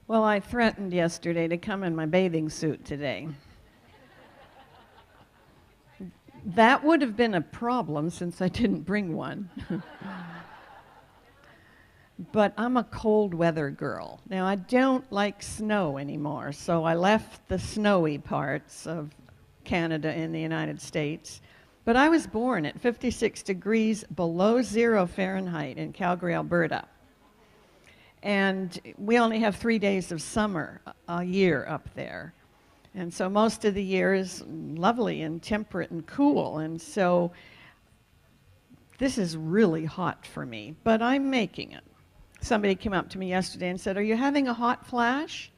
Well, I threatened yesterday to come in my bathing suit today. That would have been a problem since I didn't bring one. But I'm a cold weather girl. Now, I don't like snow anymore, so I left the snowy parts of Canada and the United States. But I was born at 56 degrees below 0 Fahrenheit in Calgary, Alberta. And we only have 3 days of summer a year up there. And so most of the year is lovely and temperate and cool. And so this is really hot for me, but I'm making it. Somebody came up to me yesterday and said, "Are you having a hot flash?"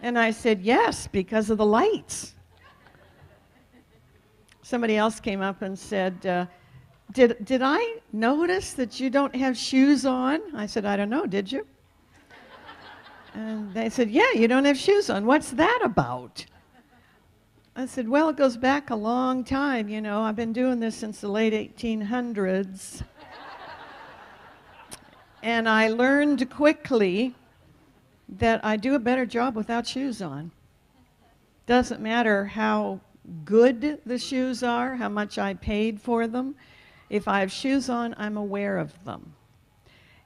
And I said, "Yes, because of the lights." Somebody else came up and said, Did I notice that you don't have shoes on?" I said, "I don't know, did you?" And they said, "Yeah, you don't have shoes on. What's that about?" I said, "Well, it goes back a long time, you know. I've been doing this since the late 1800s. And I learned quickly that I do a better job without shoes on. Doesn't matter how good the shoes are, how much I paid for them. If I have shoes on, I'm aware of them.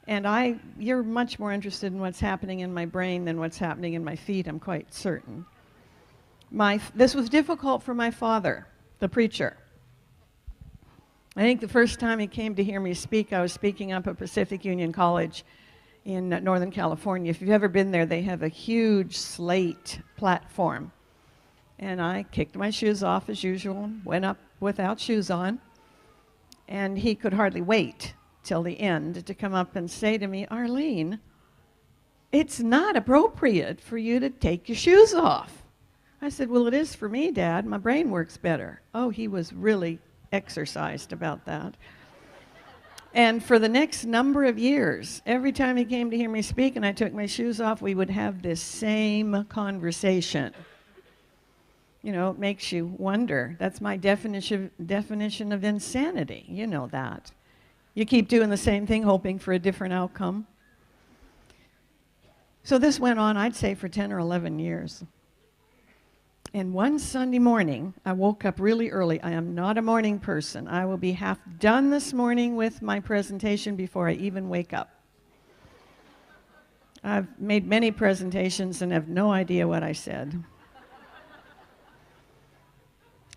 And you're much more interested in what's happening in my brain than what's happening in my feet, I'm quite certain. This was difficult for my father, the preacher. I think the first time he came to hear me speak, I was speaking up at Pacific Union College in Northern California. If you've ever been there, they have a huge slate platform. And I kicked my shoes off as usual, went up without shoes on, and he could hardly wait till the end to come up and say to me, "Arlene, it's not appropriate for you to take your shoes off." I said, "Well, it is for me, Dad. My brain works better." Oh, he was really exercised about that. And for the next number of years, every time he came to hear me speak and I took my shoes off, we would have this same conversation. You know, it makes you wonder. That's my definition of insanity. You know that. You keep doing the same thing, hoping for a different outcome. So this went on, I'd say, for 10 or 11 years. And one Sunday morning, I woke up really early. I am not a morning person. I will be half done this morning with my presentation before I even wake up. I've made many presentations and have no idea what I said.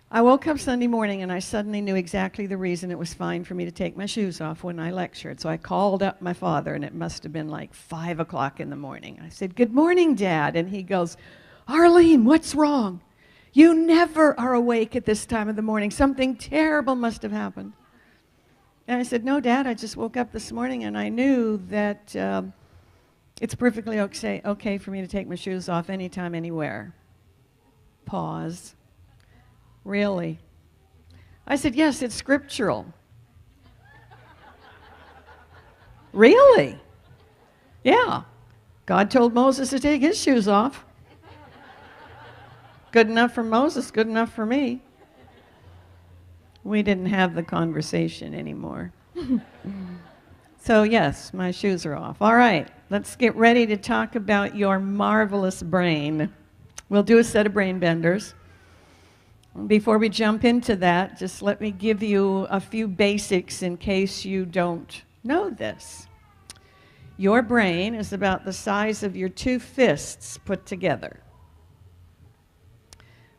I woke up Sunday morning and I suddenly knew exactly the reason it was fine for me to take my shoes off when I lectured. So I called up my father, and it must have been like 5 o'clock in the morning. I said, "Good morning, Dad." And he goes, "Arlene, what's wrong? You never are awake at this time of the morning. Something terrible must have happened." And I said, "No, Dad, I just woke up this morning and I knew that it's perfectly okay for me to take my shoes off anytime, anywhere." Pause. "Really?" I said, "Yes, it's scriptural." "Really?" "Yeah. God told Moses to take his shoes off. Good enough for Moses, good enough for me." We didn't have the conversation anymore. So yes, my shoes are off. All right, let's get ready to talk about your marvelous brain. We'll do a set of brain benders. Before we jump into that, just let me give you a few basics in case you don't know this. Your brain is about the size of your two fists put together.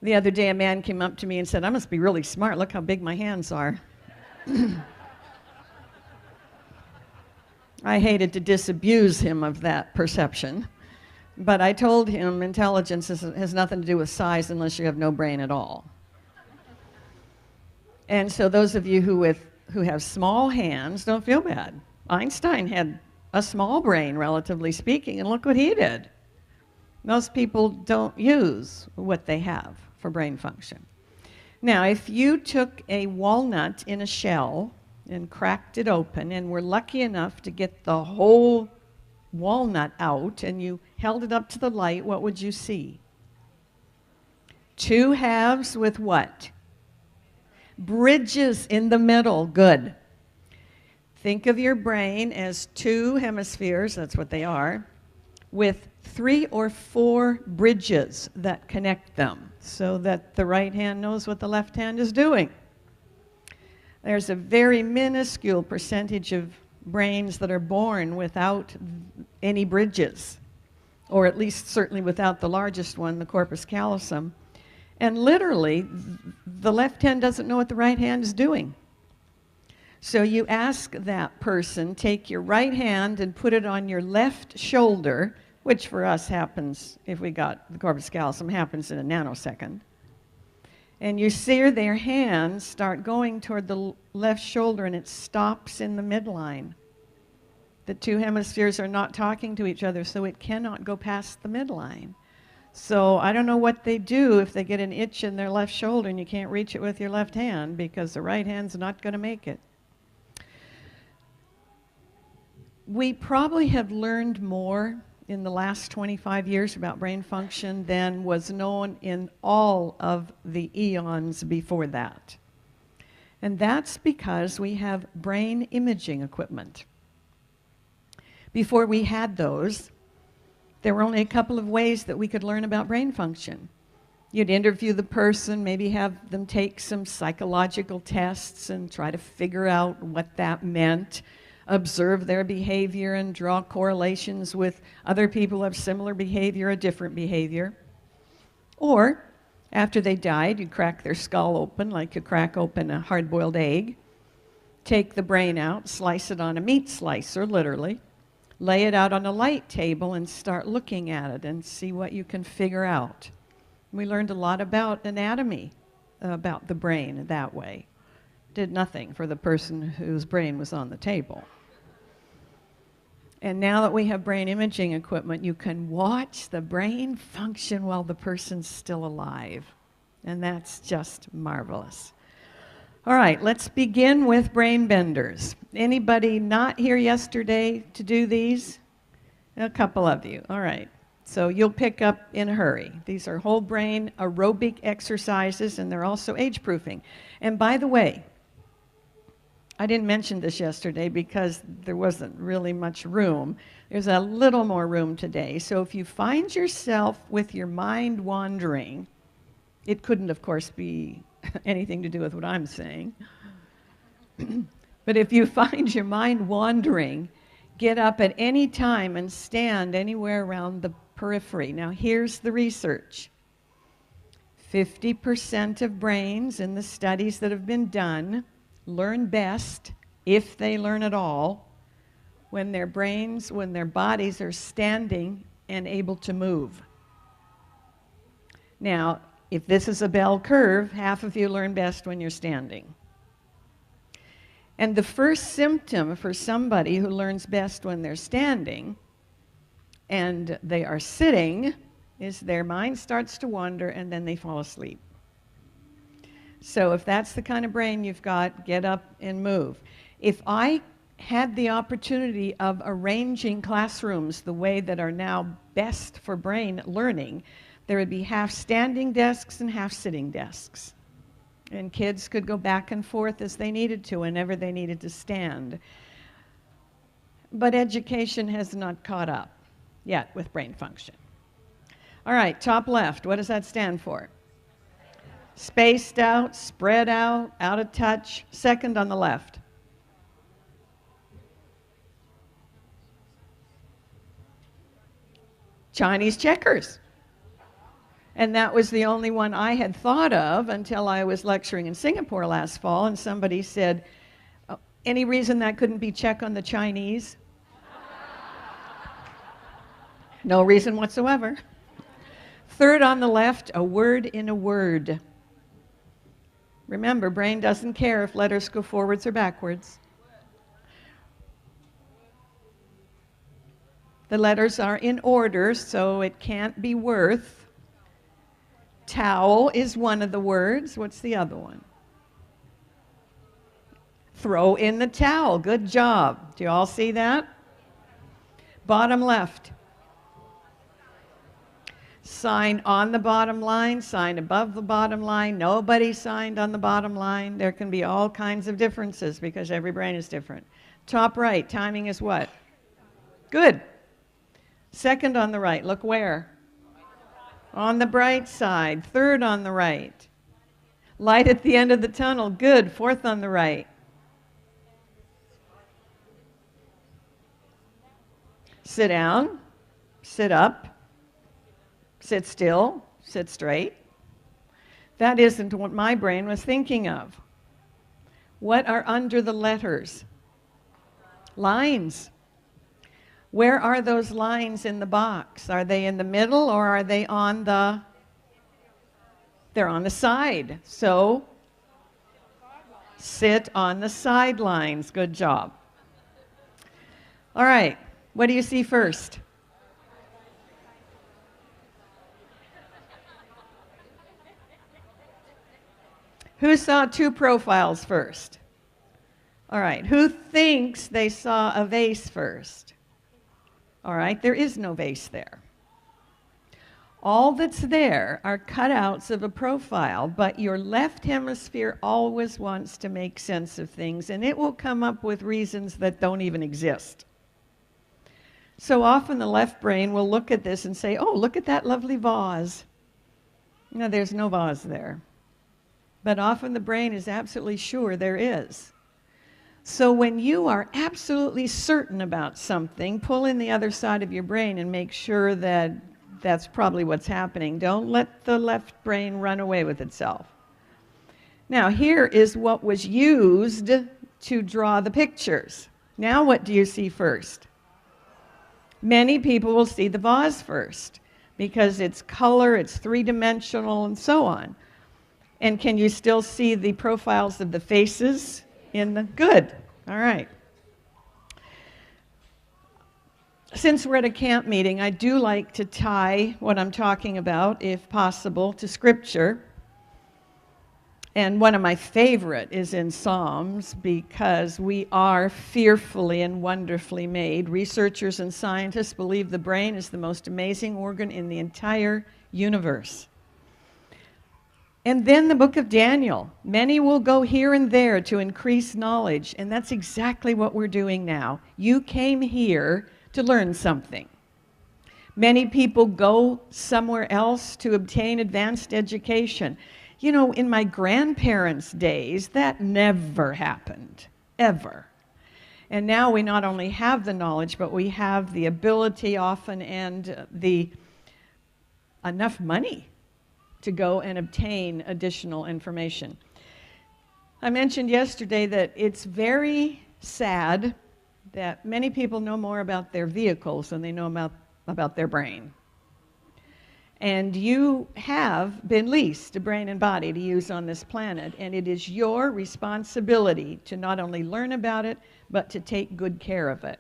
The other day, a man came up to me and said, "I must be really smart. Look how big my hands are." I hated to disabuse him of that perception, but I told him intelligence has nothing to do with size unless you have no brain at all. And so those of you who have small hands, don't feel bad. Einstein had a small brain, relatively speaking, and look what he did. Most people don't use what they have for brain function. Now, if you took a walnut in a shell and cracked it open and were lucky enough to get the whole walnut out and you held it up to the light, what would you see? Two halves with what? Bridges in the middle. Good. Think of your brain as two hemispheres, that's what they are, with 3 or 4 bridges that connect them so that the right hand knows what the left hand is doing. There's a very minuscule percentage of brains that are born without any bridges, or at least certainly without the largest one, the corpus callosum. And literally, the left hand doesn't know what the right hand is doing. So you ask that person, take your right hand and put it on your left shoulder, which for us happens, if we got the corpus callosum, happens in a nanosecond. And you see their hands start going toward the left shoulder, and it stops in the midline. The 2 hemispheres are not talking to each other, so it cannot go past the midline. So I don't know what they do if they get an itch in their left shoulder and you can't reach it with your left hand, because the right hand's not going to make it. We probably have learned more in the last 25 years about brain function than was known in all of the eons before that. And that's because we have brain imaging equipment. Before we had those, there were only a couple of ways that we could learn about brain function. You'd interview the person, maybe have them take some psychological tests and try to figure out what that meant, observe their behavior and draw correlations with other people who have similar behavior or different behavior. Or, after they died, you crack their skull open like you crack open a hard-boiled egg, take the brain out, slice it on a meat slicer, literally, lay it out on a light table and start looking at it and see what you can figure out. We learned a lot about anatomy, about the brain that way. Did nothing for the person whose brain was on the table. And now that we have brain imaging equipment, you can watch the brain function while the person's still alive. And that's just marvelous. All right, let's begin with brain benders. Anybody not here yesterday to do these? A couple of you. All right. So you'll pick up in a hurry. These are whole brain aerobic exercises, and they're also age-proofing. And by the way, I didn't mention this yesterday because there wasn't really much room. There's a little more room today. So if you find yourself with your mind wandering, it couldn't, of course, be anything to do with what I'm saying. But if you find your mind wandering, get up at any time and stand anywhere around the periphery. Now, here's the research. 50% of brains in the studies that have been done learn best, if they learn at all, when their bodies are standing and able to move. Now, if this is a bell curve, half of you learn best when you're standing. And the first symptom for somebody who learns best when they're standing and they are sitting is their mind starts to wander and then they fall asleep. So if that's the kind of brain you've got, get up and move. If I had the opportunity of arranging classrooms the way that are now best for brain learning, there would be half standing desks and half sitting desks. And kids could go back and forth as they needed to whenever they needed to stand. But education has not caught up yet with brain function. All right, top left, what does that stand for? Spaced out, spread out, out of touch. Second on the left. Chinese checkers. And that was the only one I had thought of until I was lecturing in Singapore last fall, and somebody said, oh, any reason that couldn't be check on the Chinese? No reason whatsoever. Third on the left, a word in a word. Remember, brain doesn't care if letters go forwards or backwards. The letters are in order, so it can't be worth. Towel is one of the words. What's the other one? Throw in the towel. Good job. Do you all see that? Bottom left. Sign on the bottom line, sign above the bottom line. Nobody signed on the bottom line. There can be all kinds of differences because every brain is different. Top right, timing is what? Good. Second on the right. Look where? On the bright side. Third on the right. Light at the end of the tunnel. Good. Fourth on the right. Sit down. Sit up. Sit still. Sit straight. That isn't what my brain was thinking of. What are under the letters? Lines. Where are those lines in the box? Are they in the middle or are they on the... They're on the side. So, sit on the sidelines. Good job. All right. What do you see first? Who saw two profiles first? All right. Who thinks they saw a vase first? All right. There is no vase there. All that's there are cutouts of a profile, but your left hemisphere always wants to make sense of things, and it will come up with reasons that don't even exist. So often the left brain will look at this and say, oh, look at that lovely vase. No, there's no vase there. But often the brain is absolutely sure there is. So when you are absolutely certain about something, pull in the other side of your brain and make sure that that's probably what's happening. Don't let the left brain run away with itself. Now, here is what was used to draw the pictures. Now, what do you see first? Many people will see the vase first because it's color, it's three-dimensional, and so on. And can you still see the profiles of the faces in the... Good. All right. Since we're at a camp meeting, I do like to tie what I'm talking about, if possible, to Scripture. And one of my favorite is in Psalms because we are fearfully and wonderfully made. Researchers and scientists believe the brain is the most amazing organ in the entire universe. And then the book of Daniel. Many will go here and there to increase knowledge, and that's exactly what we're doing now. You came here to learn something. Many people go somewhere else to obtain advanced education. You know, in my grandparents' days, that never happened, ever. And now we not only have the knowledge, but we have the ability often and enough money to go and obtain additional information. I mentioned yesterday that it's very sad that many people know more about their vehicles than they know about their brain. And you have been leased a brain and body to use on this planet, and it is your responsibility to not only learn about it, but to take good care of it.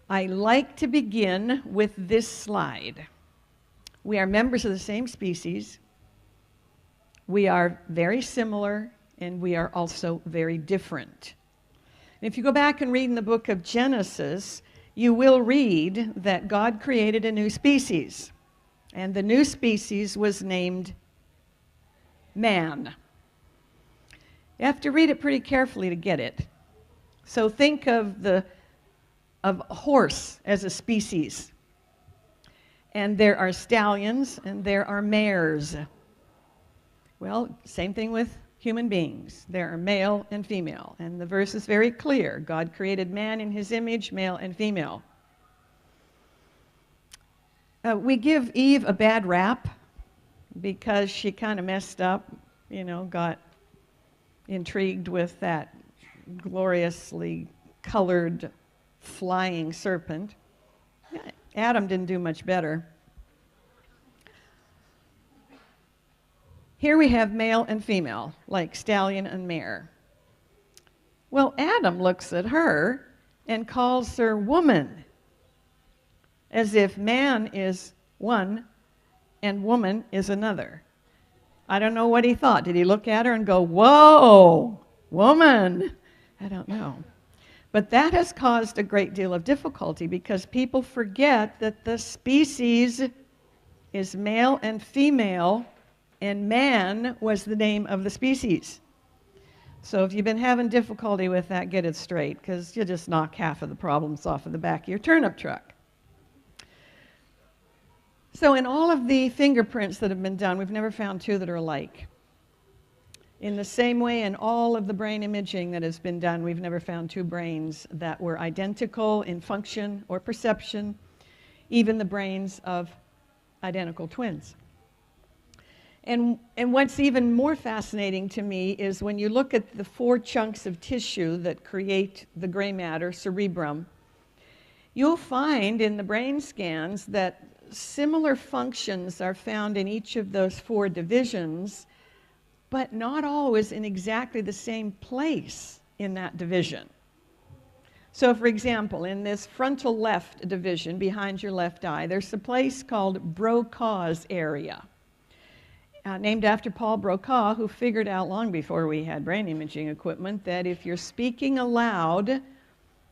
I like to begin with this slide. We are members of the same species. We are very similar, and we are also very different. And if you go back and read in the book of Genesis, you will read that God created a new species, and the new species was named man. You have to read it pretty carefully to get it. So think of a horse as a species, and there are stallions and there are mares. Well, same thing with human beings. There are male and female, and the verse is very clear. God created man in his image, male and female. We give Eve a bad rap because she kind of messed up, you know, got intrigued with that gloriously colored flying serpent. Adam didn't do much better. Here we have male and female, like stallion and mare. Well, Adam looks at her and calls her woman, as if man is one and woman is another. I don't know what he thought. Did he look at her and go, whoa, woman? I don't know. But that has caused a great deal of difficulty because people forget that the species is male and female, and man was the name of the species. So if you've been having difficulty with that, get it straight, because you'll just knock half of the problems off of the back of your turnip truck. So in all of the fingerprints that have been done, we've never found two that are alike. In the same way, in all of the brain imaging that has been done, we've never found two brains that were identical in function or perception, even the brains of identical twins. And what's even more fascinating to me is when you look at the 4 chunks of tissue that create the gray matter, cerebrum, you'll find in the brain scans that similar functions are found in each of those 4 divisions, but not always in exactly the same place in that division. So for example, in this frontal left division behind your left eye, there's a place called Brocaux's area, named after Paul Brocaugh, who figured out long before we had brain imaging equipment that if you're speaking aloud,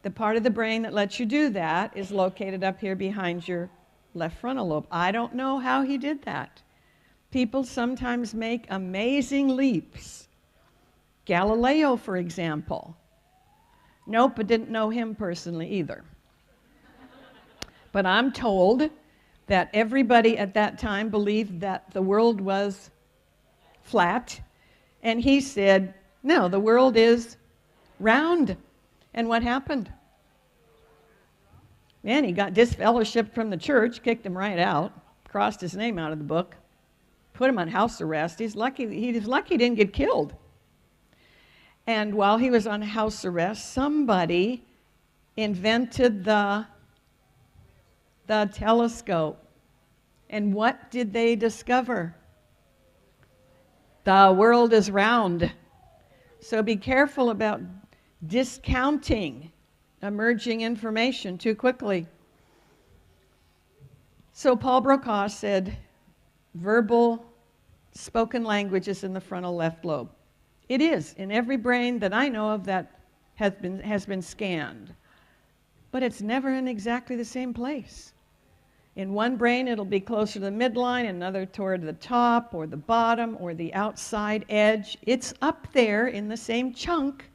the part of the brain that lets you do that is located up here behind your left frontal lobe. I don't know how he did that. People sometimes make amazing leaps. Galileo, for example. Nope, I didn't know him personally either. But I'm told that everybody at that time believed that the world was flat, and he said, no, the world is round. And what happened? Man, he got disfellowshipped from the church, kicked him right out, crossed his name out of the book, put him on house arrest. He was lucky he didn't get killed. And while he was on house arrest, somebody invented the telescope. And what did they discover? The world is round. So be careful about discounting emerging information too quickly. So Paul Brocaugh said, verbal spoken language is in the frontal left lobe. It is in every brain that I know of that has been scanned. But it's never in exactly the same place. In one brain, it'll be closer to the midline, another toward the top or the bottom or the outside edge. It's up there in the same chunk,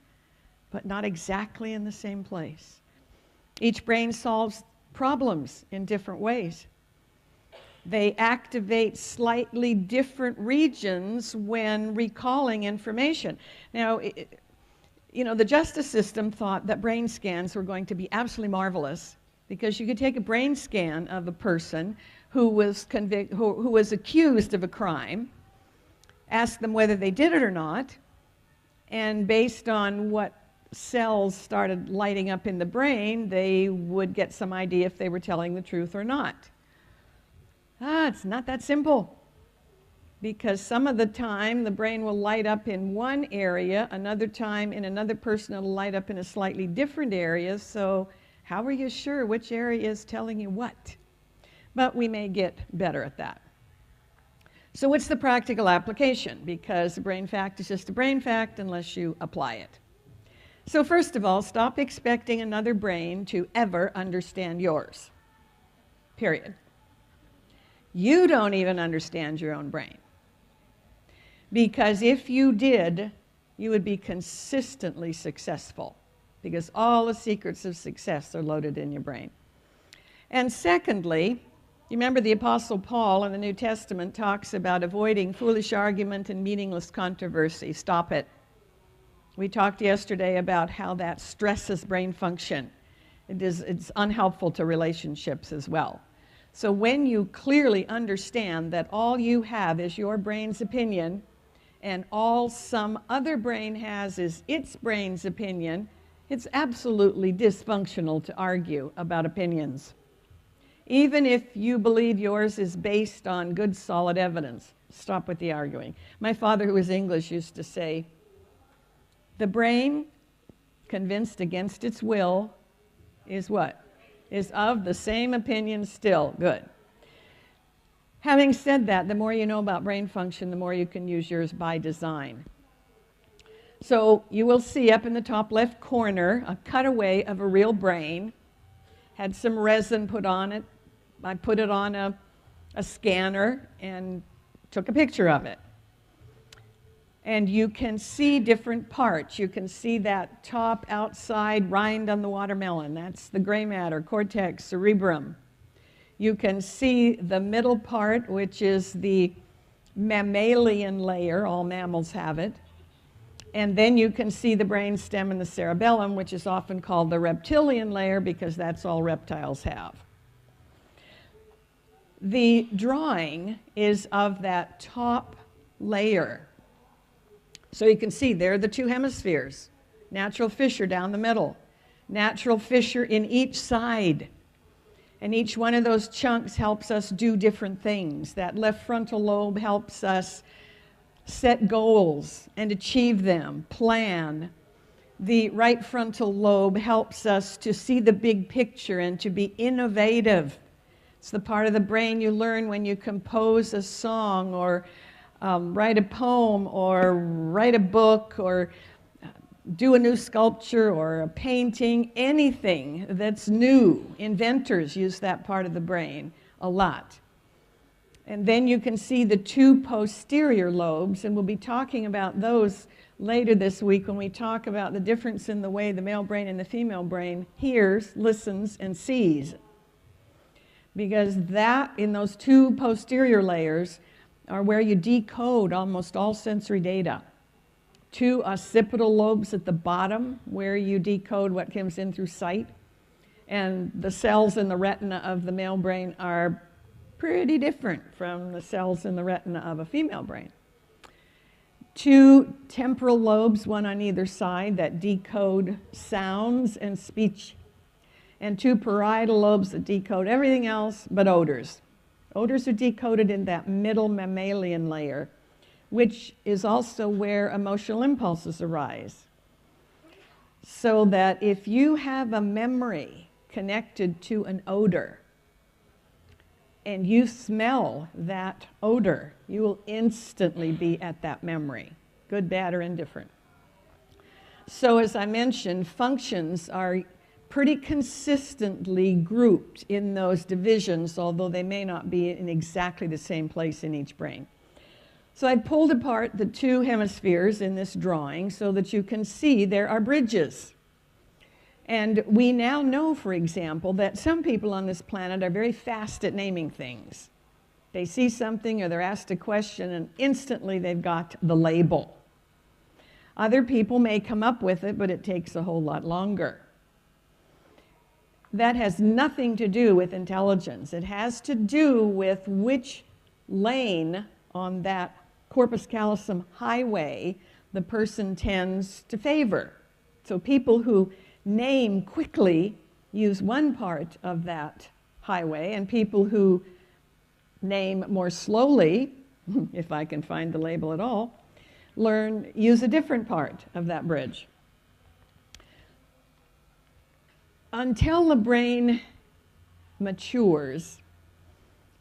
but not exactly in the same place. Each brain solves problems in different ways. They activate slightly different regions when recalling information. Now, the justice system thought that brain scans were going to be absolutely marvelous because you could take a brain scan of a person who was accused of a crime, ask them whether they did it or not, and based on what cells started lighting up in the brain, they would get some idea if they were telling the truth or not. It's not that simple, because some of the time the brain will light up in one area, another time in another person it'll light up in a slightly different area, so how are you sure which area is telling you what? But we may get better at that. So what's the practical application? Because a brain fact is just a brain fact unless you apply it. So first of all, stop expecting another brain to ever understand yours. Period. You don't even understand your own brain. Because if you did, you would be consistently successful, because all the secrets of success are loaded in your brain. And secondly, you remember the Apostle Paul in the New Testament talks about avoiding foolish argument and meaningless controversy. Stop it. We talked yesterday about how that stresses brain function. It's unhelpful to relationships as well. So when you clearly understand that all you have is your brain's opinion and all some other brain has is its brain's opinion, it's absolutely dysfunctional to argue about opinions. Even if you believe yours is based on good, solid evidence, stop with the arguing. My father, who was English, used to say, the brain, convinced against its will, is what? Is of the same opinion still. Good. Having said that, the more you know about brain function, the more you can use yours by design. So you will see up in the top left corner a cutaway of a real brain. Had some resin put on it. I put it on a scanner and took a picture of it. And you can see different parts. You can see that top outside rind on the watermelon. That's the gray matter, cortex, cerebrum. You can see the middle part, which is the mammalian layer. All mammals have it. And then you can see the brainstem and the cerebellum, which is often called the reptilian layer because that's all reptiles have. The drawing is of that top layer. So you can see there are the two hemispheres. Natural fissure down the middle. Natural fissure in each side. And each one of those chunks helps us do different things. That left frontal lobe helps us set goals and achieve them, plan. The right frontal lobe helps us to see the big picture and to be innovative. It's the part of the brain you learn when you compose a song or write a poem or write a book or do a new sculpture or a painting, anything that's new. Inventors use that part of the brain a lot. And then you can see the two posterior lobes, and we'll be talking about those later this week when we talk about the difference in the way the male brain and the female brain hears, listens, and sees. Because that, in those two posterior layers, are where you decode almost all sensory data. Two occipital lobes at the bottom, where you decode what comes in through sight. And the cells in the retina of the male brain are pretty different from the cells in the retina of a female brain. Two temporal lobes, one on either side, that decode sounds and speech. And two parietal lobes that decode everything else but odors. Odors are decoded in that middle mammalian layer, which is also where emotional impulses arise. So that if you have a memory connected to an odor, and you smell that odor, you will instantly be at that memory, good, bad, or indifferent. So as I mentioned, functions are pretty consistently grouped in those divisions, although they may not be in exactly the same place in each brain. So I pulled apart the two hemispheres in this drawing so that you can see there are bridges. And we now know, for example, that some people on this planet are very fast at naming things. They see something or they're asked a question and instantly they've got the label. Other people may come up with it, but it takes a whole lot longer. That has nothing to do with intelligence. It has to do with which lane on that corpus callosum highway the person tends to favor. So people who name quickly use one part of that highway, and people who name more slowly, if I can find the label at all, use a different part of that bridge. Until the brain matures,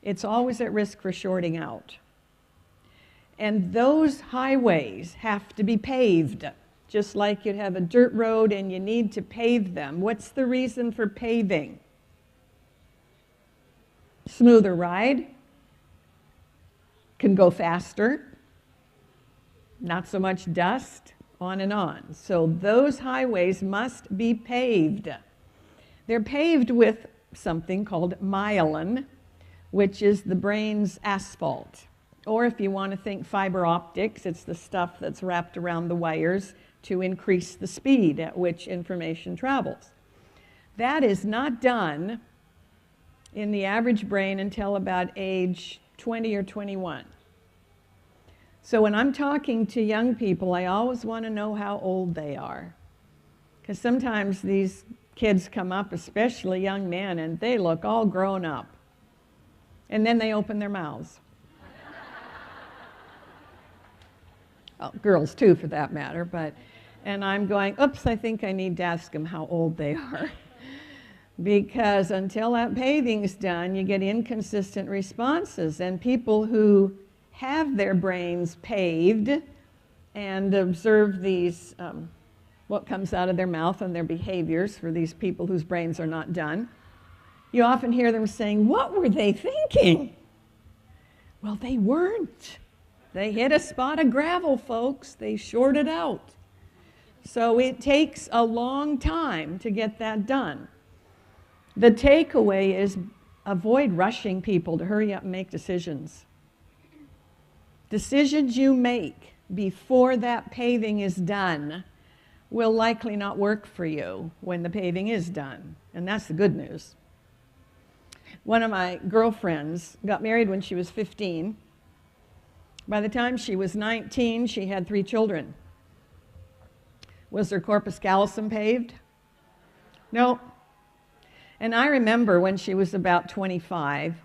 it's always at risk for shorting out. And those highways have to be paved, just like you'd have a dirt road and you need to pave them. What's the reason for paving? Smoother ride, can go faster, not so much dust, on and on. So those highways must be paved. They're paved with something called myelin, which is the brain's asphalt. Or if you want to think fiber optics, it's the stuff that's wrapped around the wires to increase the speed at which information travels. That is not done in the average brain until about age 20 or 21. So when I'm talking to young people, I always want to know how old they are. Because sometimes these kids come up, especially young men, and they look all grown up. And then they open their mouths. Well, girls too, for that matter, and I'm going, oops, I think I need to ask them how old they are. Because until that paving is done, you get inconsistent responses. And people who have their brains paved and observe these, what comes out of their mouth and their behaviors for these people whose brains are not done, you often hear them saying, what were they thinking? Well, they weren't. They hit a spot of gravel, folks. They shorted out. So it takes a long time to get that done. The takeaway is avoid rushing people to hurry up and make decisions. Decisions you make before that paving is done will likely not work for you when the paving is done. And that's the good news. One of my girlfriends got married when she was 15. By the time she was 19, she had 3 children. Was her corpus callosum paved? No. And I remember when she was about 25,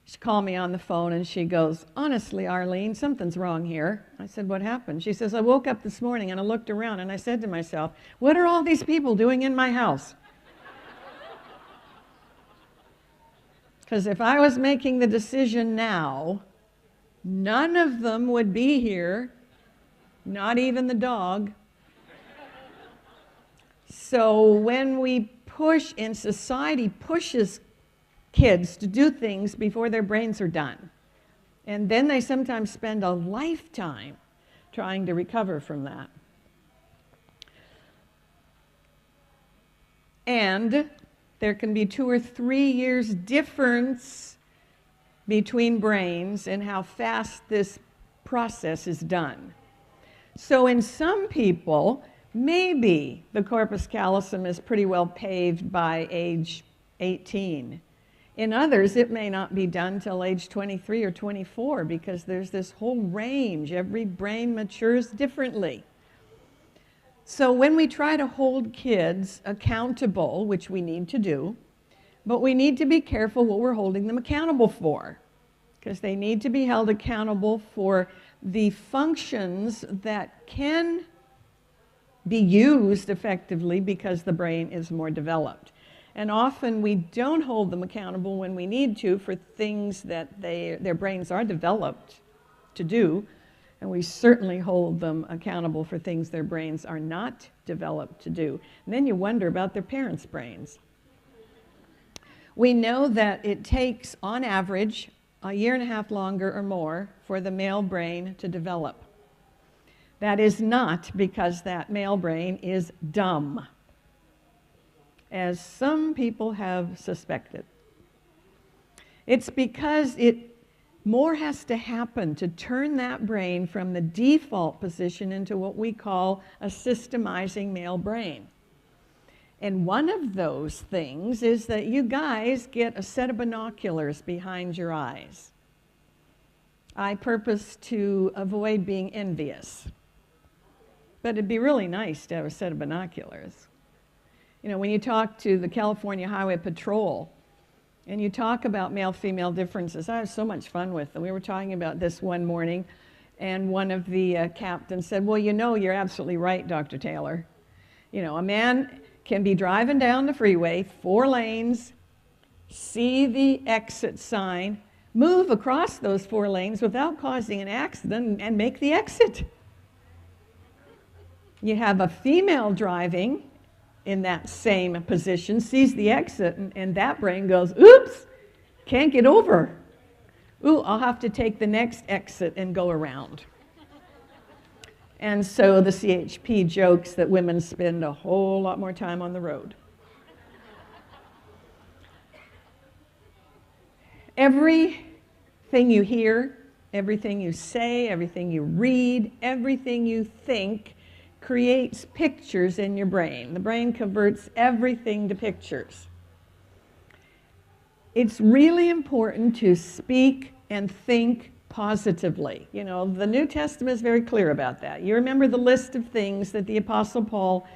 she called me on the phone and she goes, "Honestly, Arlene, something's wrong here." I said, "What happened?" She says, "I woke up this morning and I looked around and I said to myself, what are all these people doing in my house?" Because if I was making the decision now, none of them would be here, not even the dog. So when we push, and society pushes kids to do things before their brains are done, and then they sometimes spend a lifetime trying to recover from that. And there can be 2 or 3 years difference between brains and how fast this process is done. So in some people, maybe the corpus callosum is pretty well paved by age 18. In others, it may not be done till age 23 or 24 because there's this whole range. Every brain matures differently. So when we try to hold kids accountable, which we need to do, but we need to be careful what we're holding them accountable for, because they need to be held accountable for the functions that can be used effectively because the brain is more developed. And often we don't hold them accountable when we need to for things that their brains are developed to do, and we certainly hold them accountable for things their brains are not developed to do. And then you wonder about their parents' brains. We know that it takes, on average, 1.5 years longer or more for the male brain to develop. That is not because that male brain is dumb, as some people have suspected. It's because more has to happen to turn that brain from the default position into what we call a systemizing male brain. And one of those things is that you guys get a set of binoculars behind your eyes. I purpose to avoid being envious, but it'd be really nice to have a set of binoculars. You know, when you talk to the California Highway Patrol and you talk about male-female differences, I have so much fun with them. We were talking about this one morning, and one of the captains said, "Well, you know, you're absolutely right, Dr. Taylor. You know, a man can be driving down the freeway, 4 lanes, see the exit sign, move across those 4 lanes without causing an accident, and make the exit. You have a female driving in that same position, sees the exit, and that brain goes, oops, can't get over. Ooh, I'll have to take the next exit and go around." And so the CHP jokes that women spend a whole lot more time on the road. Everything you hear, everything you say, everything you read, everything you think creates pictures in your brain. The brain converts everything to pictures. It's really important to speak and think positively. You know, the New Testament is very clear about that. You remember the list of things that the Apostle Paul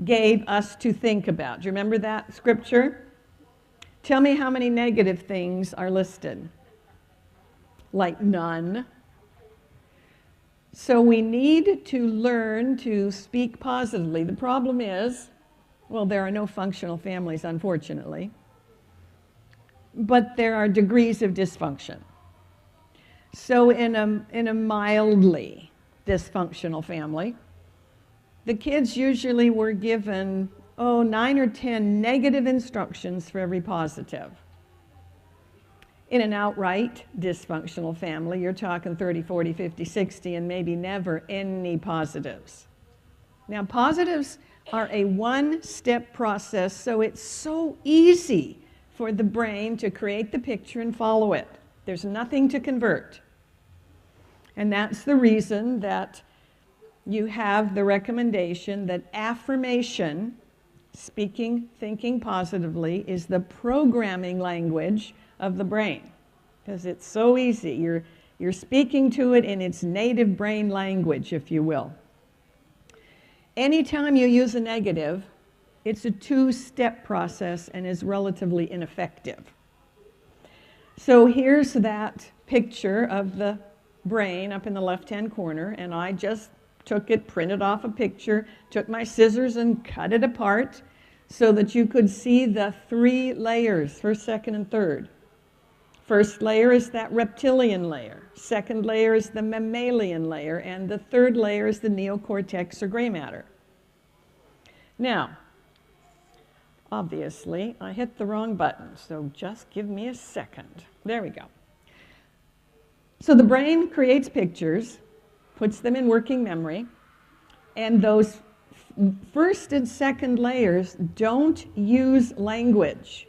gave us to think about. Do you remember that scripture? Tell me how many negative things are listed. Like none. So we need to learn to speak positively. The problem is, well, there are no functional families, unfortunately, but there are degrees of dysfunction. So in a mildly dysfunctional family, the kids usually were given, 9 or 10 negative instructions for every positive. In an outright dysfunctional family, you're talking 30, 40, 50, 60, and maybe never any positives. Now, positives are a one-step process, so it's so easy for the brain to create the picture and follow it. There's nothing to convert. And that's the reason that you have the recommendation that affirmation, speaking, thinking positively, is the programming language of the brain. Because it's so easy. You're speaking to it in its native brain language, if you will. Anytime you use a negative, it's a two-step process and is relatively ineffective. So here's that picture of the brain up in the left-hand corner, and I just took it, printed off a picture, took my scissors and cut it apart so that you could see the three layers, first, second, and third. First layer is that reptilian layer. Second layer is the mammalian layer. And the third layer is the neocortex or gray matter. Now, obviously, I hit the wrong button, so just give me a second. There we go. So the brain creates pictures, puts them in working memory, and those first and second layers don't use language,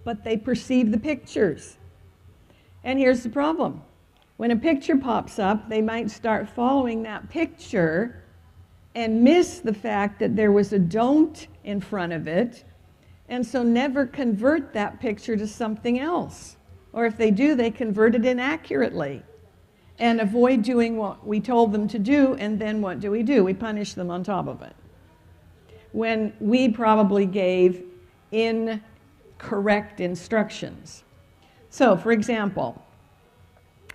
but they perceive the pictures. And here's the problem. When a picture pops up, they might start following that picture and miss the fact that there was a don't in front of it, and so never convert that picture to something else. Or if they do, they convert it inaccurately and avoid doing what we told them to do, and then what do? We punish them on top of it. When we probably gave incorrect instructions. So, for example,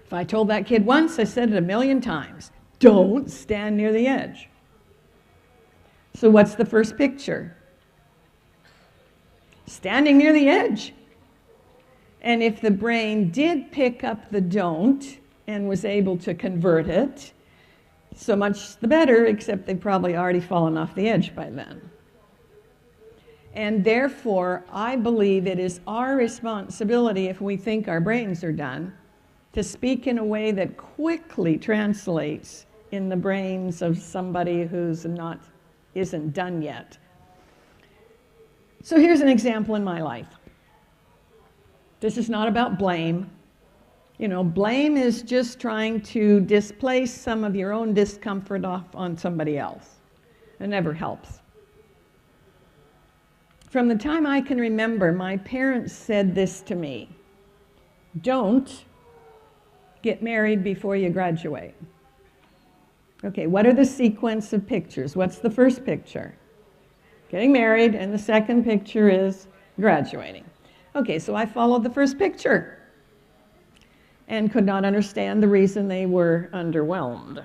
if I told that kid once, I said it 1,000,000 times, don't stand near the edge. So what's the first picture? Standing near the edge. And if the brain did pick up the don't and was able to convert it, so much the better, except they've probably already fallen off the edge by then. And therefore, I believe it is our responsibility, if we think our brains are done, to speak in a way that quickly translates in the brains of somebody who's isn't done yet. So here's an example in my life. This is not about blame. You know, blame is just trying to displace some of your own discomfort off on somebody else. It never helps. From the time I can remember, my parents said this to me: don't get married before you graduate. Okay, what are the sequence of pictures? What's the first picture? Getting married, and the second picture is graduating. Okay, so I followed the first picture and could not understand the reason they were underwhelmed.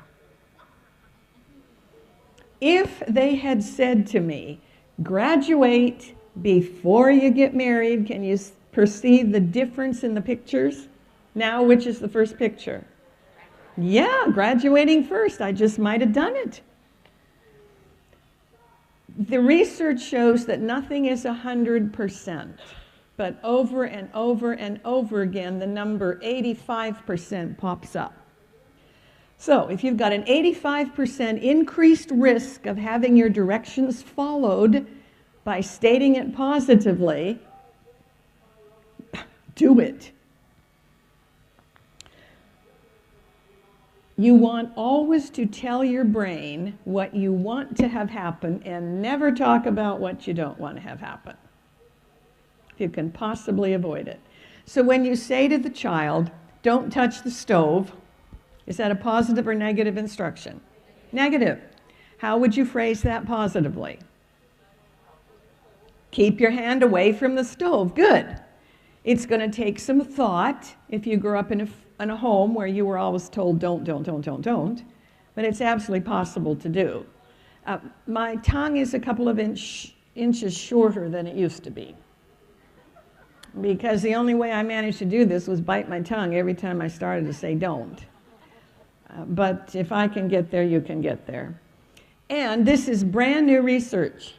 If they had said to me, graduate before you get married, can you perceive the difference in the pictures? Now, which is the first picture? Yeah, graduating first. I just might have done it. The research shows that nothing is 100%, but over and over and over again, the number 85% pops up. So if you've got an 85% increased risk of having your directions followed by stating it positively, do it. You want always to tell your brain what you want to have happen and never talk about what you don't want to have happen, if you can possibly avoid it. So when you say to the child, don't touch the stove, is that a positive or negative instruction? Negative. How would you phrase that positively? Keep your hand away from the stove. Good. It's going to take some thought if you grew up in a home where you were always told don't, but it's absolutely possible to do. My tongue is a couple of inches shorter than it used to be, because the only way I managed to do this was bite my tongue every time I started to say don't. But if I can get there, you can get there. And this is brand new research.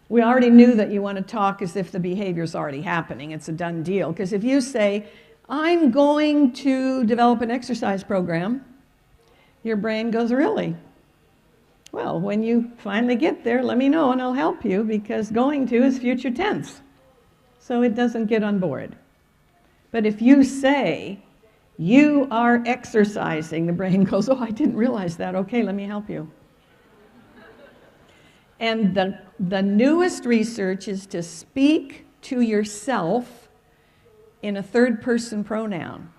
We already knew that you want to talk as if the behavior is already happening. It's a done deal. Because if you say, I'm going to develop an exercise program, your brain goes, really? Well, when you finally get there, let me know and I'll help you, because going to is future tense. so it doesn't get on board. But if you say, you are exercising, the brain goes, oh, I didn't realize that. Okay, let me help you. And the newest research is to speak to yourself in a third-person pronoun.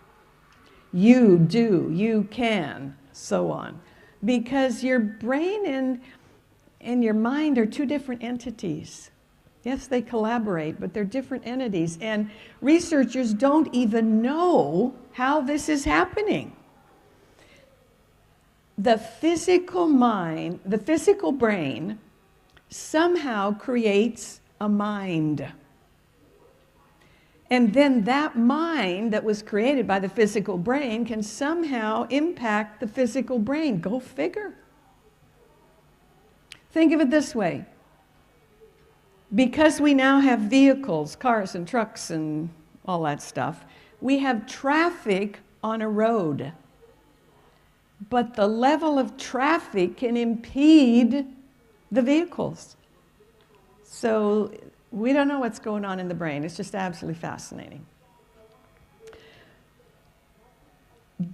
You do, you can, so on. Because your brain and your mind are two different entities. Yes, they collaborate, but they're different entities. And researchers don't even know how this is happening. The physical mind, the physical brain, somehow creates a mind. And then that mind that was created by the physical brain can somehow impact the physical brain. Go figure. Think of it this way. Because we now have vehicles, cars and trucks and all that stuff, we have traffic on a road. But the level of traffic can impede the vehicles. So we don't know what's going on in the brain. It's just absolutely fascinating.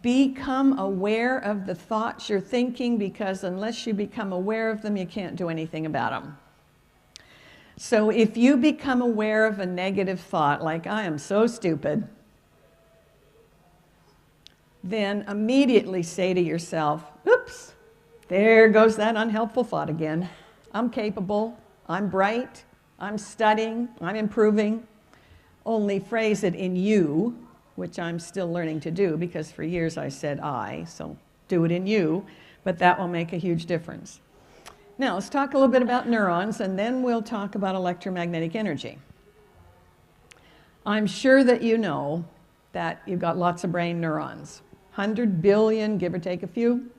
Become aware of the thoughts you're thinking, because unless you become aware of them, you can't do anything about them. So if you become aware of a negative thought, like, I am so stupid, then immediately say to yourself, oops, there goes that unhelpful thought again. I'm capable, I'm bright, I'm studying, I'm improving. Only phrase it in you, which I'm still learning to do, because for years I said I, so do it in you, but that will make a huge difference. Now, let's talk a little bit about neurons, and then we'll talk about electromagnetic energy. I'm sure that you know that you've got lots of brain neurons. 100 billion, give or take a few.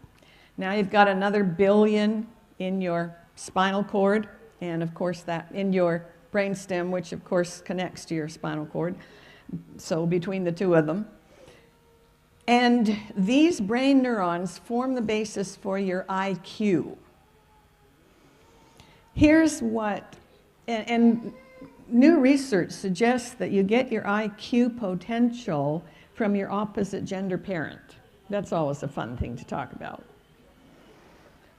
Now you've got another billion in your spinal cord, and of course that in your brainstem, which of course connects to your spinal cord. So between the two of them. And these brain neurons form the basis for your IQ. Here's what, and new research suggests that you get your IQ potential from your opposite gender parent. That's always a fun thing to talk about.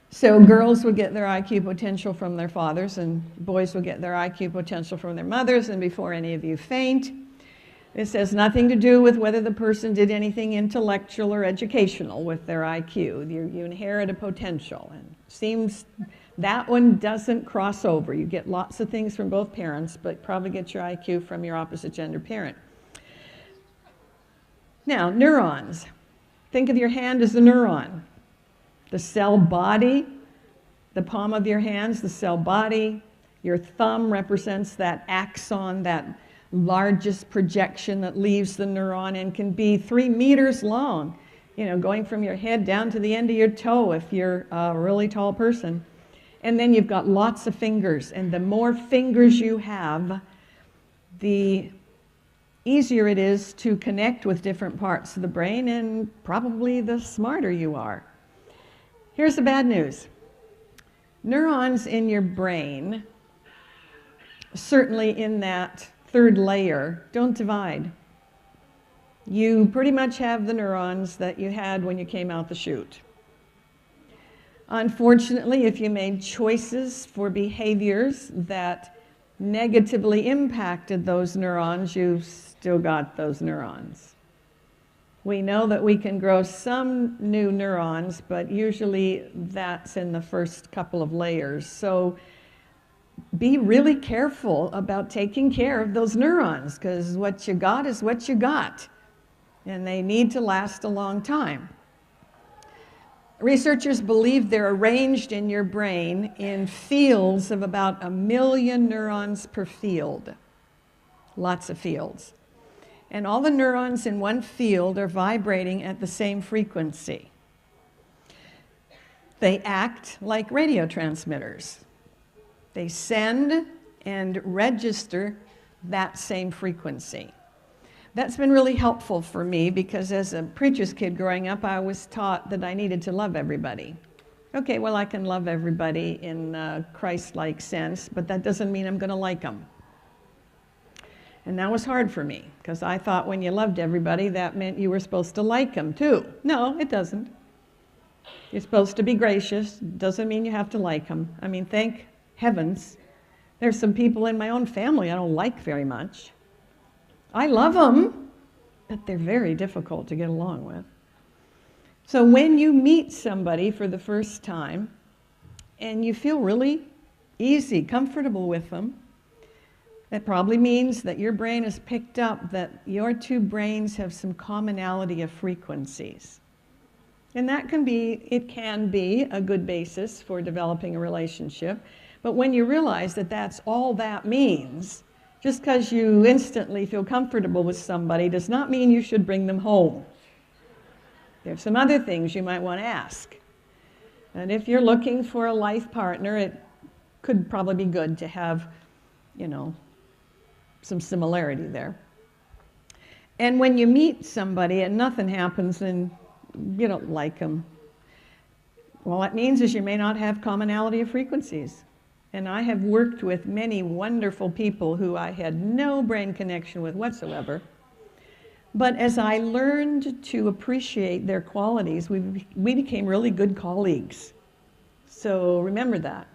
So girls would get their IQ potential from their fathers, and boys would get their IQ potential from their mothers. And before any of you faint, this has nothing to do with whether the person did anything intellectual or educational with their IQ. You inherit a potential, and seems that one doesn't cross over. You get lots of things from both parents, but probably get your IQ from your opposite gender parent. Now, neurons. Think of your hand as a neuron. The cell body, the palm of your hands, the cell body. Your thumb represents that axon, that largest projection that leaves the neuron, and can be 3 meters long, you know, going from your head down to the end of your toe if you're a really tall person. And then you've got lots of fingers, and the more fingers you have, the easier it is to connect with different parts of the brain, and probably the smarter you are. Here's the bad news. Neurons in your brain, certainly in that third layer, don't divide. You pretty much have the neurons that you had when you came out the chute. Unfortunately, if you made choices for behaviors that negatively impacted those neurons, you've still got those neurons. We know that we can grow some new neurons, but usually that's in the first couple of layers. So be really careful about taking care of those neurons, because what you got is what you got, and they need to last a long time. Researchers believe they're arranged in your brain in fields of about 1 million neurons per field. Lots of fields. And all the neurons in one field are vibrating at the same frequency. They act like radio transmitters. They send and register that same frequency. That's been really helpful for me, because as a preacher's kid growing up, I was taught that I needed to love everybody. Okay, well, I can love everybody in a Christ-like sense, but that doesn't mean I'm going to like them. And that was hard for me, because I thought when you loved everybody, that meant you were supposed to like them too. No, it doesn't. You're supposed to be gracious. Doesn't mean you have to like them. I mean, thank heavens. There's some people in my own family I don't like very much. I love them, but they're very difficult to get along with. So when you meet somebody for the first time and you feel really easy, comfortable with them, that probably means that your brain has picked up that your two brains have some commonality of frequencies. And that can be a good basis for developing a relationship. But when you realize that that's all that means, just because you instantly feel comfortable with somebody does not mean you should bring them home. There's some other things you might want to ask. And if you're looking for a life partner, it could probably be good to have, some similarity there. And when you meet somebody and nothing happens and you don't like them, well, what it means is you may not have commonality of frequencies. And I have worked with many wonderful people who I had no brain connection with whatsoever. But as I learned to appreciate their qualities, we became really good colleagues. So remember that.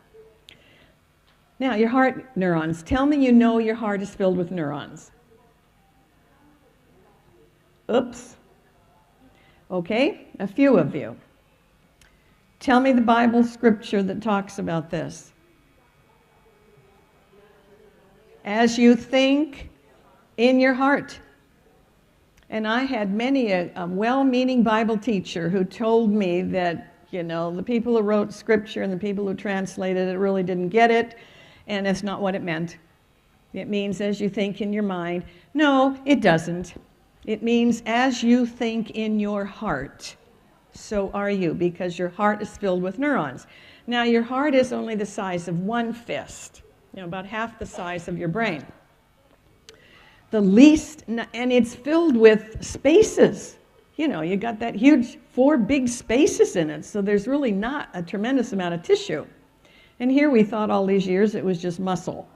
Now, your heart neurons. Tell me you know your heart is filled with neurons. Oops. Okay, a few of you. Tell me the Bible scripture that talks about this. As you think in your heart. And I had many a well-meaning Bible teacher who told me that, the people who wrote scripture and the people who translated it really didn't get it, and that's not what it meant. It means as you think in your mind. No, it doesn't. It means as you think in your heart, so are you, because your heart is filled with neurons. Now, your heart is only the size of one fist, about half the size of your brain. The least, and it's filled with spaces. You got that huge 4 big spaces in it, so there's really not a tremendous amount of tissue. And here we thought all these years it was just muscle.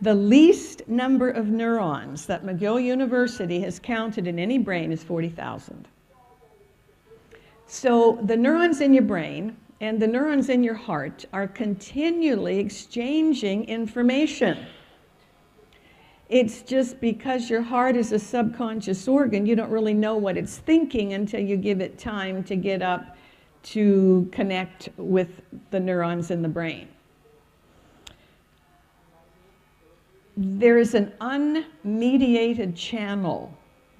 The least number of neurons that McGill University has counted in any brain is 40,000. So the neurons in your brain and the neurons in your heart are continually exchanging information. It's just because your heart is a subconscious organ, you don't really know what it's thinking until you give it time to get up to connect with the neurons in the brain. There is an unmediated channel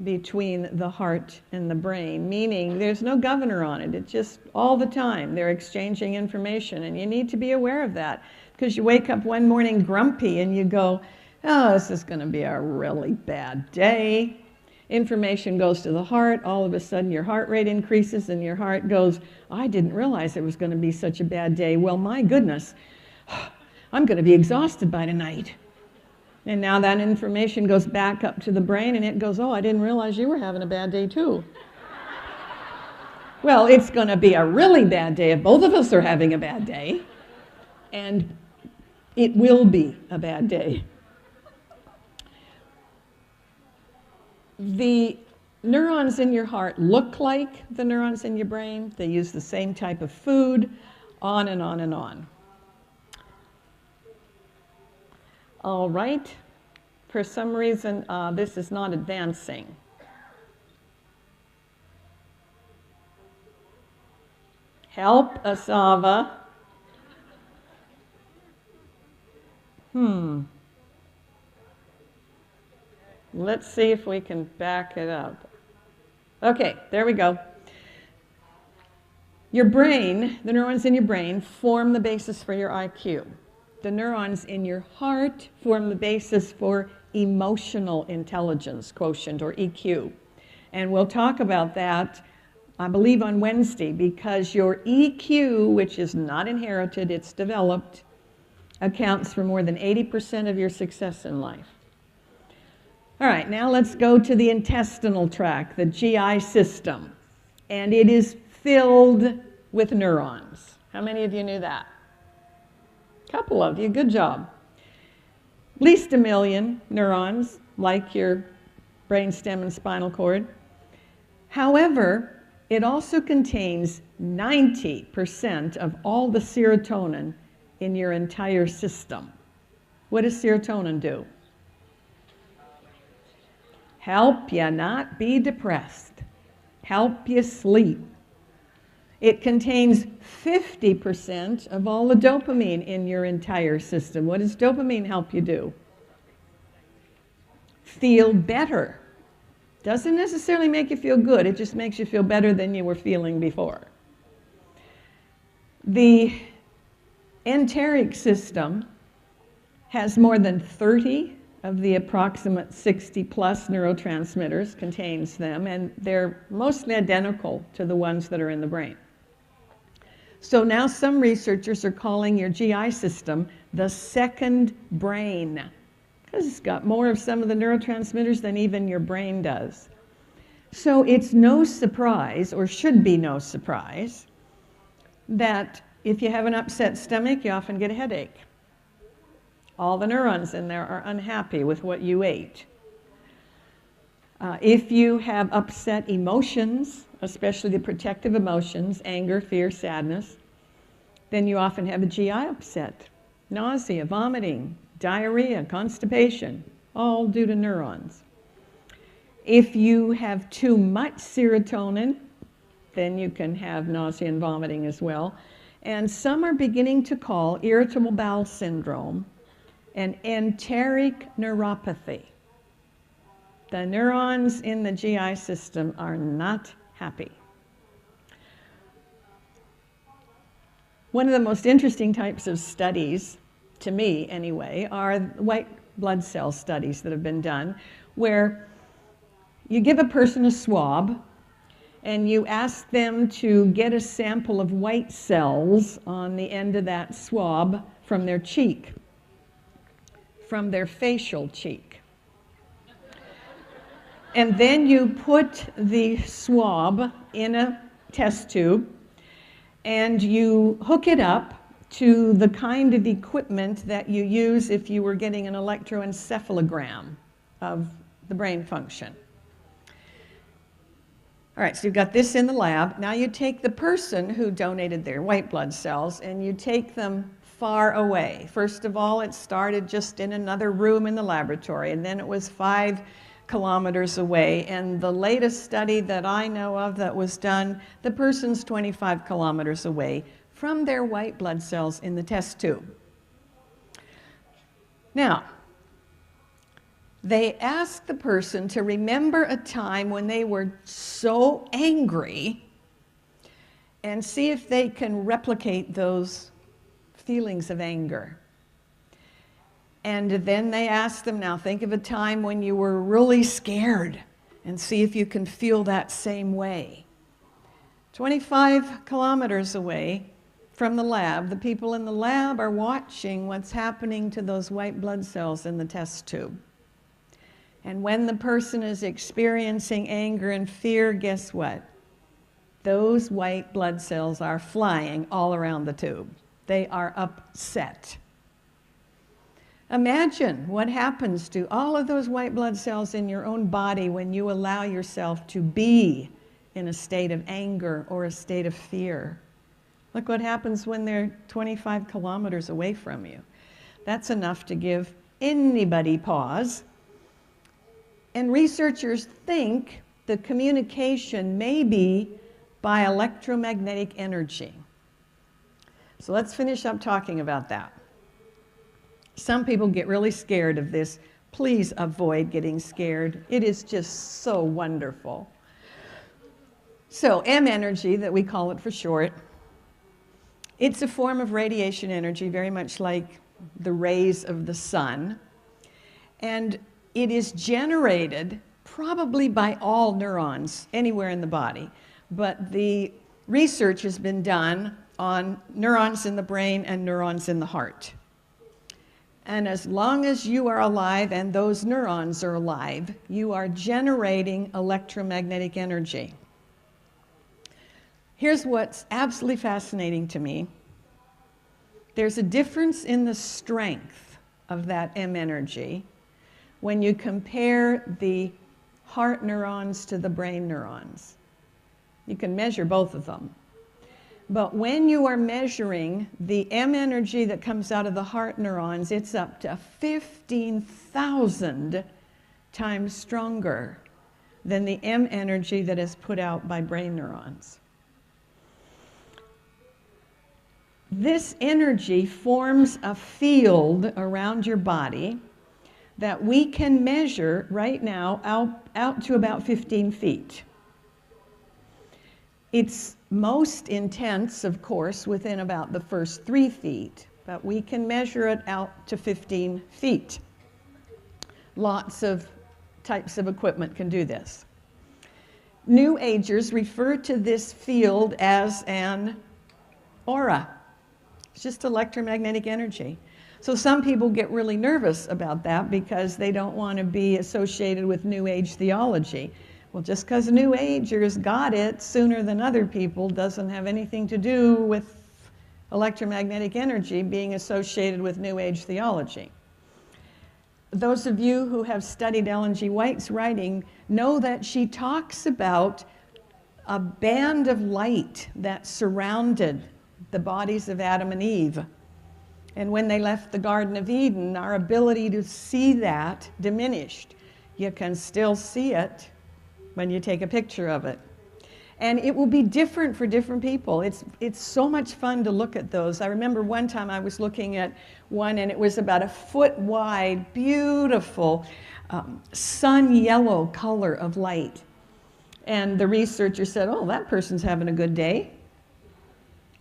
between the heart and the brain, meaning there's no governor on it. It's just all the time they're exchanging information, and you need to be aware of that, because you wake up one morning grumpy and you go, oh, this is going to be a really bad day. Information goes to the heart. All of a sudden your heart rate increases and your heart goes, I didn't realize it was going to be such a bad day. Well, my goodness, I'm going to be exhausted by tonight. And now that information goes back up to the brain and it goes, oh, I didn't realize you were having a bad day too. Well, it's going to be a really bad day if both of us are having a bad day. And it will be a bad day. The neurons in your heart look like the neurons in your brain. They use the same type of food, on and on and on. All right. For some reason, this is not advancing. Help, Asava. Let's see if we can back it up. Okay, there we go. Your brain, the neurons in your brain, form the basis for your IQ. The neurons in your heart form the basis for emotional intelligence quotient, or EQ. And we'll talk about that, I believe, on Wednesday, because your EQ, which is not inherited, it's developed, accounts for more than 80% of your success in life. All right, now let's go to the intestinal tract, the GI system. And it is filled with neurons. How many of you knew that? A couple of you, good job. least 1 million neurons, like your brainstem and spinal cord. However, it also contains 90% of all the serotonin in your entire system. What does serotonin do? Help you not be depressed. Help you sleep. It contains 50% of all the dopamine in your entire system. What does dopamine help you do? Feel better. Doesn't necessarily make you feel good, it just makes you feel better than you were feeling before. The enteric system has more than 30 of the approximate 60 plus neurotransmitters, contains them, and they're mostly identical to the ones that are in the brain. So now some researchers are calling your GI system the second brain, because it's got more of some of the neurotransmitters than even your brain does. So it's no surprise, or should be no surprise, that if you have an upset stomach, you often get a headache. All the neurons in there are unhappy with what you ate. If you have upset emotions, especially the protective emotions, anger, fear, sadness, then you often have a GI upset. Nausea, vomiting, diarrhea, constipation, all due to neurons. If you have too much serotonin, then you can have nausea and vomiting as well. And some are beginning to call irritable bowel syndrome an enteric neuropathy. The neurons in the GI system are not happy. One of the most interesting types of studies, to me anyway, are white blood cell studies that have been done, where you give a person a swab and you ask them to get a sample of white cells on the end of that swab from their cheek, from their facial cheek. And then you put the swab in a test tube and you hook it up to the kind of equipment that you use if you were getting an electroencephalogram of the brain function. All right, so you've got this in the lab. Now you take the person who donated their white blood cells and you take them far away. First of all, it started just in another room in the laboratory, and then it was 5 kilometers away. And the latest study that I know of that was done, the person's 25 kilometers away from their white blood cells in the test tube. Now, they asked the person to remember a time when they were so angry and see if they can replicate those feelings of anger. And then they asked them, now think of a time when you were really scared and see if you can feel that same way. 25 kilometers away from the lab, the people in the lab are watching what's happening to those white blood cells in the test tube. And when the person is experiencing anger and fear, guess what? Those white blood cells are flying all around the tube. They are upset. Imagine what happens to all of those white blood cells in your own body when you allow yourself to be in a state of anger or a state of fear. Look what happens when they're 25 kilometers away from you. That's enough to give anybody pause. And researchers think the communication may be by electromagnetic energy. So let's finish up talking about that. Some people get really scared of this. Please avoid getting scared. It is just so wonderful. So M energy, that we call it for short, it's a form of radiation energy, very much like the rays of the sun. And it is generated probably by all neurons anywhere in the body. But the research has been done on neurons in the brain and neurons in the heart. And as long as you are alive and those neurons are alive, you are generating electromagnetic energy. Here's what's absolutely fascinating to me. There's a difference in the strength of that M energy when you compare the heart neurons to the brain neurons. You can measure both of them. But when you are measuring the M energy that comes out of the heart neurons, it's up to 15,000 times stronger than the M energy that is put out by brain neurons. This energy forms a field around your body that we can measure right now out to about 15 feet. It's most intense, of course, within about the first 3 feet, but we can measure it out to 15 feet. Lots of types of equipment can do this. New Agers refer to this field as an aura. It's just electromagnetic energy. So some people get really nervous about that because they don't want to be associated with New Age theology. Well, just because New Agers got it sooner than other people doesn't have anything to do with electromagnetic energy being associated with New Age theology. Those of you who have studied Ellen G. White's writing know that she talks about a band of light that surrounded the bodies of Adam and Eve. And when they left the Garden of Eden, our ability to see that diminished. You can still see it when you take a picture of it. And it will be different for different people. It's so much fun to look at those. I remember one time I was looking at one and it was about a foot wide, beautiful sun yellow color of light. And the researcher said, oh, that person's having a good day.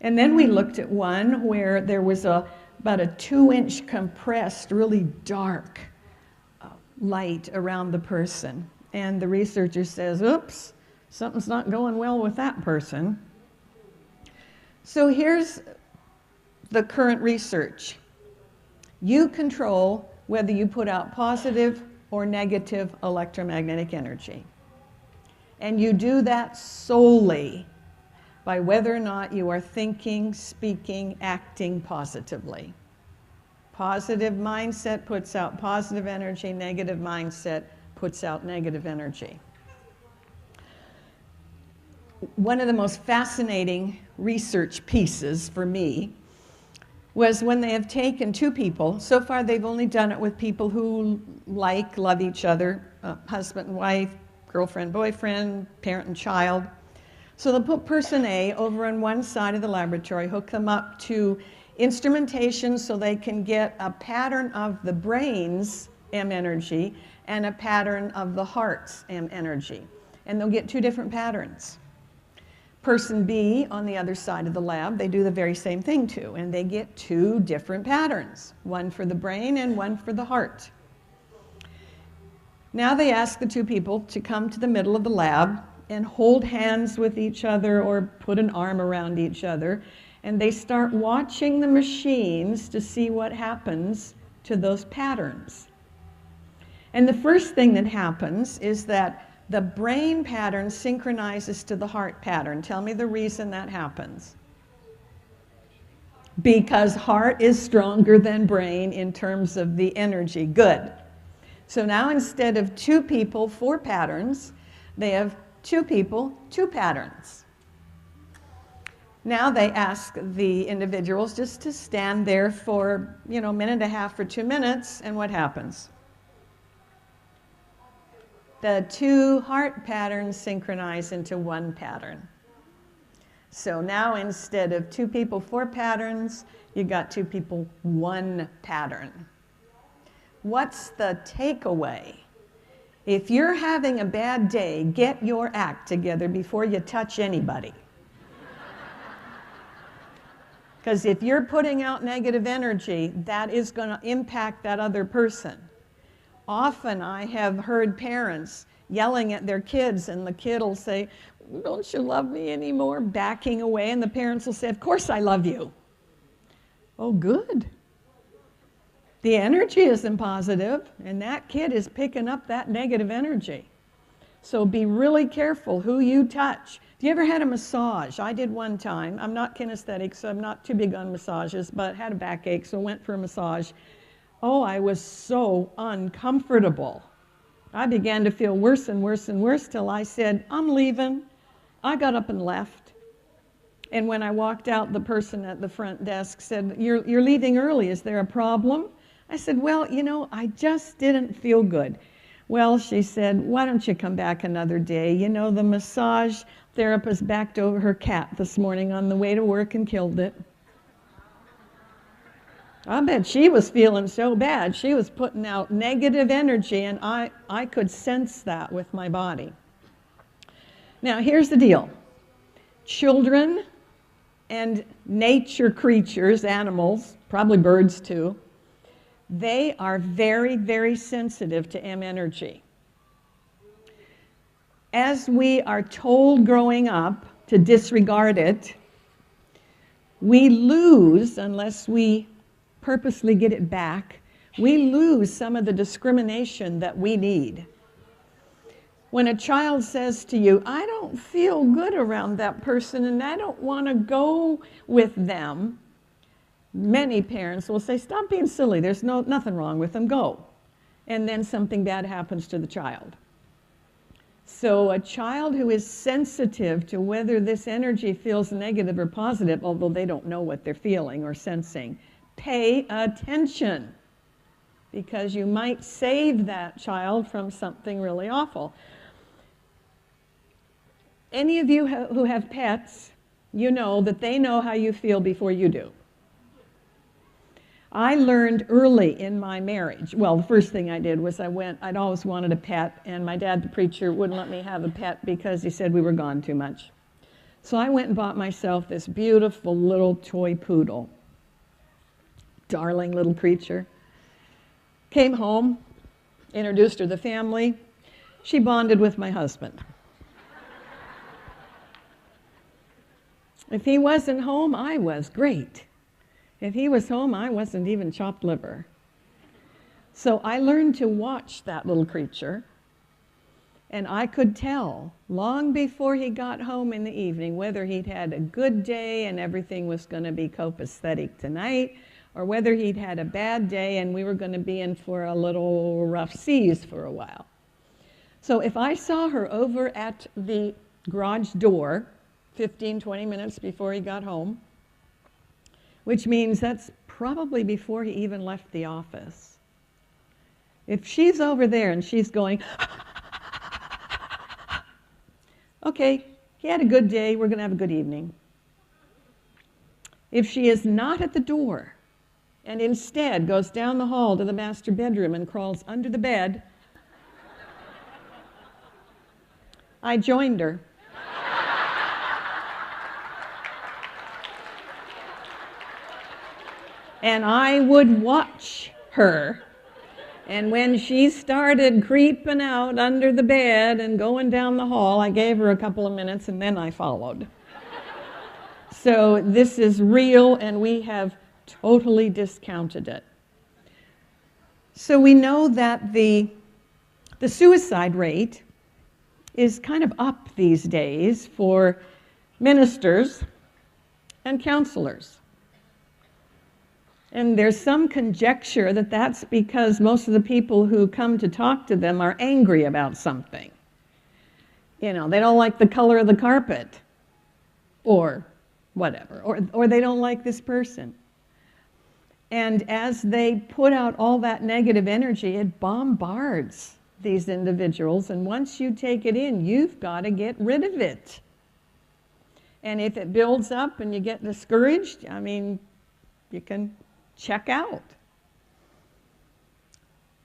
And then we looked at one where there was about a 2-inch compressed, really dark light around the person. And the researcher says, oops, something's not going well with that person. So here's the current research. You control whether you put out positive or negative electromagnetic energy. And you do that solely by whether or not you are thinking, speaking, acting positively. Positive mindset puts out positive energy, negative mindset puts out negative energy. One of the most fascinating research pieces for me was when they have taken 2 people. So far they've only done it with people who love each other, husband and wife, girlfriend, boyfriend, parent and child. So they'll put person A over on one side of the laboratory, hook them up to instrumentation so they can get a pattern of the brain's M energy and a pattern of the heart's M energy. And they'll get 2 different patterns. Person B on the other side of the lab, they do the very same thing too, and they get 2 different patterns, one for the brain and one for the heart. Now they ask the 2 people to come to the middle of the lab and hold hands with each other or put an arm around each other, and they start watching the machines to see what happens to those patterns. And the first thing that happens is that the brain pattern synchronizes to the heart pattern. Tell me the reason that happens. Because heart is stronger than brain in terms of the energy. Good. So now instead of 2 people, 4 patterns, they have 2 people, 2 patterns. Now they ask the individuals just to stand there for, a minute and a half or 2 minutes, and what happens? The 2 heart patterns synchronize into 1 pattern. So now instead of 2 people, 4 patterns, you got 2 people, 1 pattern. What's the takeaway? If you're having a bad day, get your act together before you touch anybody. Because if you're putting out negative energy, that is going to impact that other person. Often I have heard parents yelling at their kids, and the kid will say, don't you love me anymore? Backing away, and the parents will say, of course I love you. Oh, good. The energy isn't positive, and that kid is picking up that negative energy. So be really careful who you touch. Have you ever had a massage? I did one time. I'm not kinesthetic, so I'm not too big on massages, but had a backache, so went for a massage. Oh, I was so uncomfortable. I began to feel worse and worse and worse till I said, I'm leaving. I got up and left. And when I walked out, the person at the front desk said, you're leaving early. Is there a problem? I said, well, I just didn't feel good. Well, she said, why don't you come back another day? The massage therapist backed over her cat this morning on the way to work and killed it. I bet she was feeling so bad. She was putting out negative energy, and I could sense that with my body. Now, here's the deal. Children and nature creatures, animals, probably birds too, they are very, very sensitive to M energy. As we are told growing up to disregard it, we lose, unless we purposely get it back, we lose some of the discrimination that we need. When a child says to you, I don't feel good around that person and I don't want to go with them, many parents will say, stop being silly, there's nothing wrong with them, go. And then something bad happens to the child. So a child who is sensitive to whether this energy feels negative or positive, although they don't know what they're feeling or sensing, pay attention, because you might save that child from something really awful. Any of you who have pets, you know that they know how you feel before you do. I learned early in my marriage, well, the first thing I did was I'd always wanted a pet, and my dad, the preacher, wouldn't let me have a pet because he said we were gone too much. So I went and bought myself this beautiful little toy poodle. Darling little creature. Came home, introduced her to the family. She bonded with my husband. If he wasn't home, I was great. If he was home, I wasn't even chopped liver. So I learned to watch that little creature, and I could tell long before he got home in the evening whether he'd had a good day and everything was going to be copacetic tonight, or whether he'd had a bad day and we were going to be in for a little rough seas for a while. So if I saw her over at the garage door 15, 20 minutes before he got home, which means that's probably before he even left the office. If she's over there and she's going, okay, he had a good day, we're going to have a good evening. If she is not at the door and instead goes down the hall to the master bedroom and crawls under the bed, I joined her. And I would watch her. And when she started creeping out under the bed and going down the hall, I gave her a couple of minutes and then I followed. So this is real, and we have totally discounted it. So we know that the suicide rate is kind of up these days for ministers and counselors. And there's some conjecture that that's because most of the people who come to talk to them are angry about something. They don't like the color of the carpet, or whatever, or they don't like this person. And as they put out all that negative energy, it bombards these individuals, and once you take it in, you've got to get rid of it. And if it builds up and you get discouraged, you can check out.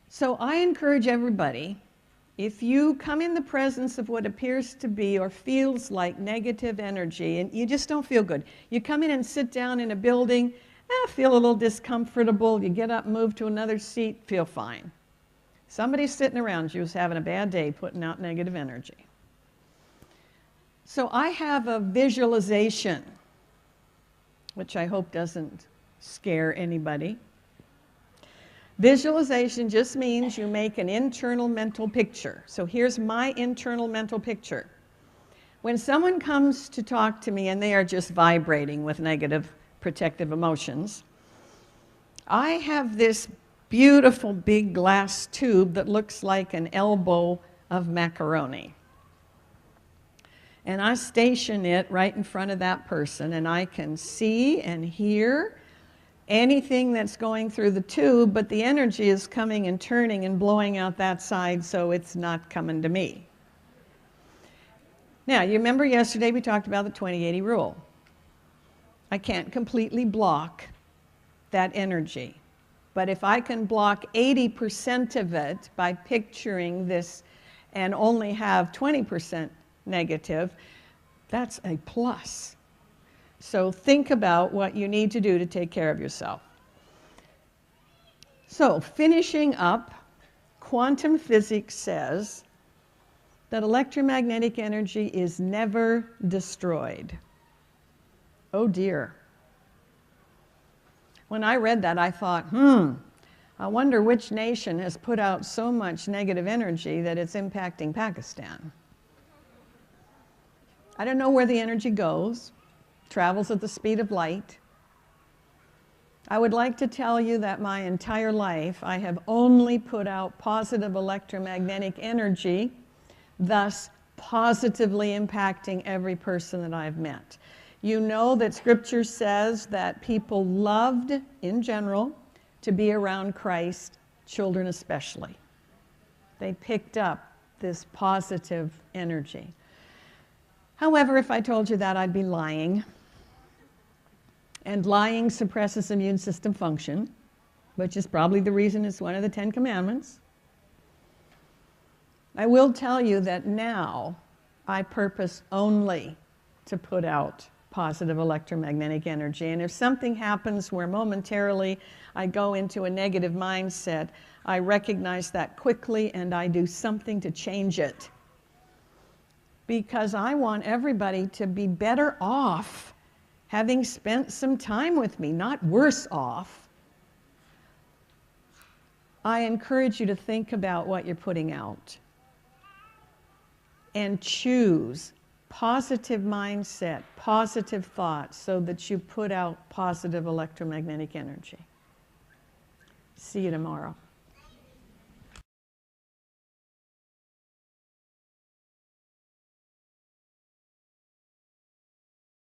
So I encourage everybody, if you come in the presence of what appears to be or feels like negative energy and you just don't feel good, you come in and sit down in a building, feel a little discomfortable, you get up, move to another seat, feel fine. Somebody sitting around you is having a bad day putting out negative energy. So I have a visualization, which I hope doesn't scare anybody. Visualization just means you make an internal mental picture. So here's my internal mental picture. When someone comes to talk to me and they are just vibrating with negative protective emotions, I have this beautiful big glass tube that looks like an elbow of macaroni. And I station it right in front of that person, and I can see and hear anything that's going through the tube, but the energy is coming and turning and blowing out that side, so it's not coming to me. Now, you remember yesterday we talked about the 20/80 rule. I can't completely block that energy, but if I can block 80% of it by picturing this and only have 20% negative, that's a plus. So think about what you need to do to take care of yourself. So finishing up, quantum physics says that electromagnetic energy is never destroyed. Oh dear. When I read that, I thought, I wonder which nation has put out so much negative energy that it's impacting Pakistan. I don't know where the energy goes. Travels at the speed of light. I would like to tell you that my entire life I have only put out positive electromagnetic energy, thus positively impacting every person that I've met. You know that Scripture says that people loved, in general, to be around Christ, children especially. They picked up this positive energy. However, if I told you that, I'd be lying. And lying suppresses immune system function, which is probably the reason it's one of the 10 Commandments. I will tell you that now I purpose only to put out positive electromagnetic energy. And if something happens where momentarily I go into a negative mindset, I recognize that quickly and I do something to change it. Because I want everybody to be better off having spent some time with me, not worse off. I encourage you to think about what you're putting out and choose positive mindset, positive thoughts, so that you put out positive electromagnetic energy. See you tomorrow.